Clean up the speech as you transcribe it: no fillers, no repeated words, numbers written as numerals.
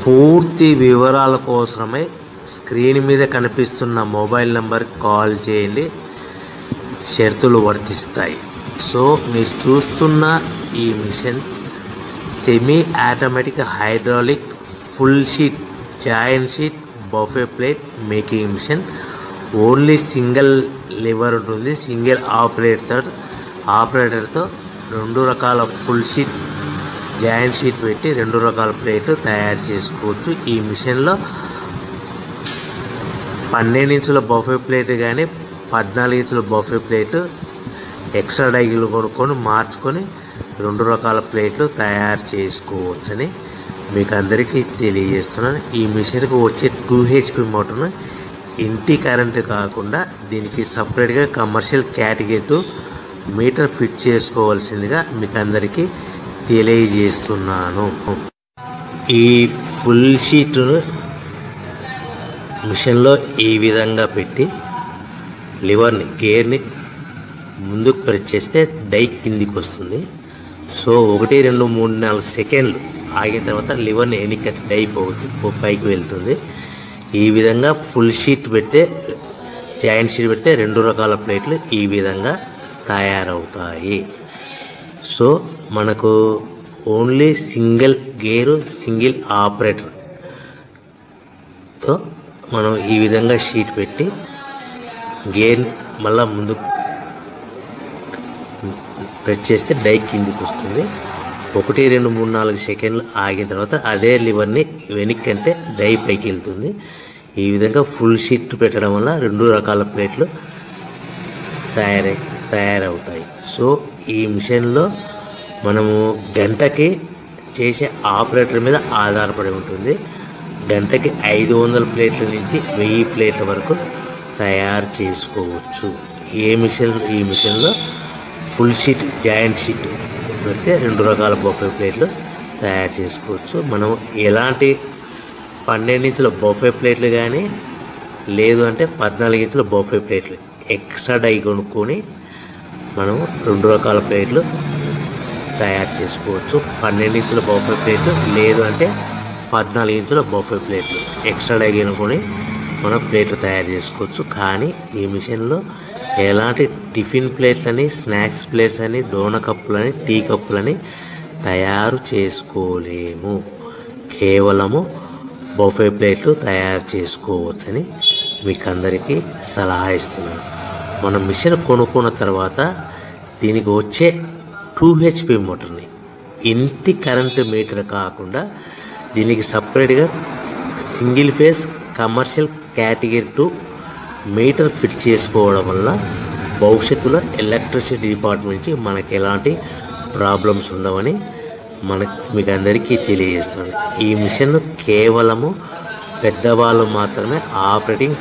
పూర్తి వివరాల కోసమై స్క్రీన్ మీద కనిపిస్తున్న మొబైల్ నంబర్కి కాల్ చేయండి. షరతులు వర్తిస్తాయి. సో మీరు చూస్తున్న ఈ machine semi automatic hydraulic full sheet joint sheet buffet plate making machine. Only single lever ఉంటుంది. సింగిల్ ఆపరేటర్తో 2 రకాల ఫుల్ షీట్ జాయింట్ షీట్ పెట్టి 2 రకాల ప్లేట్లు తయారు చేసుకోవచ్చు. ఈ మిషన్లో 12 ఇంచుల బఫే ప్లేట్ కానీ 14 ఇంచుల బఫే ప్లేట్ ఎక్స్ట్రా డైలు కొనుక్కొని మార్చుకొని 2 రకాల ప్లేట్లు తయారు చేసుకోవచ్చని మీకు అందరికీ తెలియజేస్తున్నాను. ఈ మిషన్కి వచ్చే 2 HP మోటార్ను ఇంటి కరెంటు కాకుండా దీనికి సపరేట్గా కమర్షియల్ కేటగిరీ 2 మీటర్ ఫిట్ చేసుకోవాల్సిందిగా మీకు అందరికీ తెలియజేస్తున్నాను. ఈ ఫుల్ షీట్ను మిషన్లో ఈ విధంగా పెట్టి గేర్ని ముందుకు ప్రెస్ చేస్తే డై కిందికి వస్తుంది. సో 1 2 3 4 సెకండ్లు ఆగిన తర్వాత లివర్ని వెనక్కి డై పైకి వెళ్తుంది. ఈ విధంగా ఫుల్ షీట్ పెడితే జాయింట్ షీట్ పెడితే 2 రకాల ప్లేట్లు ఈ విధంగా తయారవుతాయి. సో మనకు ఓన్లీ సింగిల్ గేరు సింగిల్ ఆపరేటర్తో మనం ఈ విధంగా షీట్ పెట్టి గేర్ని మళ్ళీ ముందుకు ప్రెస్ చేస్తే డై కిందికి వస్తుంది. 1 2 3 4 సెకండ్లు ఆగిన తర్వాత అదే లివర్ని వెనక్కి అంటే డై పైకి వెళ్తుంది. ఈ విధంగా ఫుల్ షీట్ పెట్టడం వల్ల 2 రకాల ప్లేట్లు తయారవుతాయి. సో ఈ మిషన్లో మనము గంటకి చేసే ఆపరేటర్ మీద ఆధారపడి ఉంటుంది. గంటకి 500 ప్లేట్ల నుంచి 1000 ప్లేట్ల వరకు తయారు చేసుకోవచ్చు. ఈ మిషన్లో ఫుల్ షీట్ జాయింట్ షీట్ పెడితే 2 రకాల బఫే ప్లేట్లు తయారు చేసుకోవచ్చు. మనం ఎలాంటి 12 ఇంచుల బఫే ప్లేట్లు కానీ లేదు అంటే 14 ఇంచుల బఫే ప్లేట్లు ఎక్స్ట్రా డై కొనుక్కొని మనం 2 రకాల ప్లేట్లు తయారు చేసుకోవచ్చు. 12 ఇంచుల బఫే ప్లేట్లు లేదు అంటే 14 ఇంచుల బఫే ప్లేట్లు ఎక్స్ట్రా డై కొనుక్కొని మనం ప్లేట్లు తయారు చేసుకోవచ్చు. కానీ ఈ మిషన్లో ఎలాంటి టిఫిన్ ప్లేట్లని స్నాక్స్ ప్లేట్స్ అని డోనా కప్పులని టీ కప్పులని తయారు చేసుకోలేము. కేవలము బఫే ప్లేట్లు తయారు చేసుకోవచ్చని మీకు అందరికీ సలహా ఇస్తున్నాను. మనం మిషన్ కొనుక్కున్న తర్వాత దీనికి వచ్చే 2 HP మోటార్ని ఇంటి కరెంటు మీటర్ కాకుండా దీనికి సపరేట్గా single phase commercial category 2 metre fit చేసుకోవడం వల్ల భవిష్యత్తులో ఎలక్ట్రిసిటీ డిపార్ట్మెంట్ నుంచి మనకి ఎలాంటి ప్రాబ్లమ్స్ ఉండవని మీకు అందరికీ తెలియజేస్తుంది. ఈ మిషన్ కేవలము పెద్దవాళ్ళు మాత్రమే ఆపరేటింగ్